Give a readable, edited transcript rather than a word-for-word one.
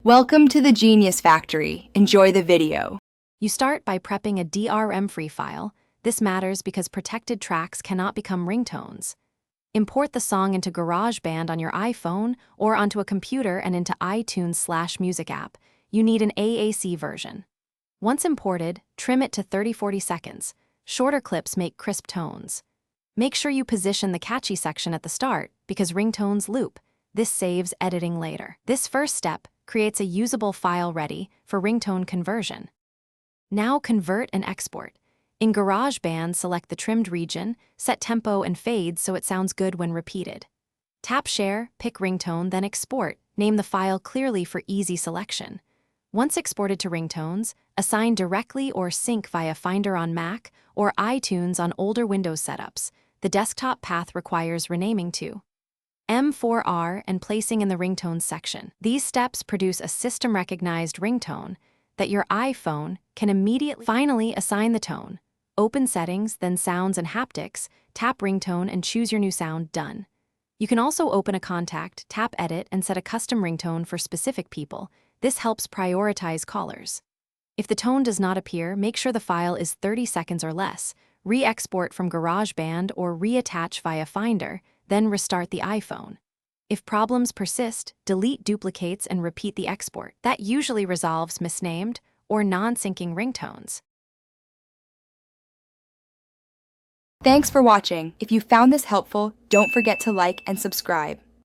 Welcome to the Genius Factory. Enjoy the video. You start by prepping a DRM-free file. This matters because protected tracks cannot become ringtones. Import the song into GarageBand on your iPhone or onto a computer and into iTunes/Music app. You need an AAC version. Once imported, trim it to 30-40 seconds. Shorter clips make crisp tones. Make sure you position the catchy section at the start because ringtones loop. This saves editing later. This first step creates a usable file ready for ringtone conversion. Now convert and export. In GarageBand, select the trimmed region, set tempo and fades so it sounds good when repeated. Tap Share, pick ringtone, then export. Name the file clearly for easy selection. Once exported to ringtones, assign directly or sync via Finder on Mac or iTunes on older Windows setups. The desktop path requires renaming to M4R and placing in the ringtones section. These steps produce a system-recognized ringtone that your iPhone can immediately. Finally, assign the tone. Open Settings, then Sounds and Haptics, tap Ringtone and choose your new sound. Done. You can also open a contact, tap Edit, and set a custom ringtone for specific people. This helps prioritize callers. If the tone does not appear, make sure the file is 30 seconds or less. Re-export from GarageBand or reattach via Finder, then restart the iPhone. If problems persist, delete duplicates and repeat the export. That usually resolves misnamed or non-syncing ringtones. Thanks for watching. If you found this helpful, don't forget to like and subscribe.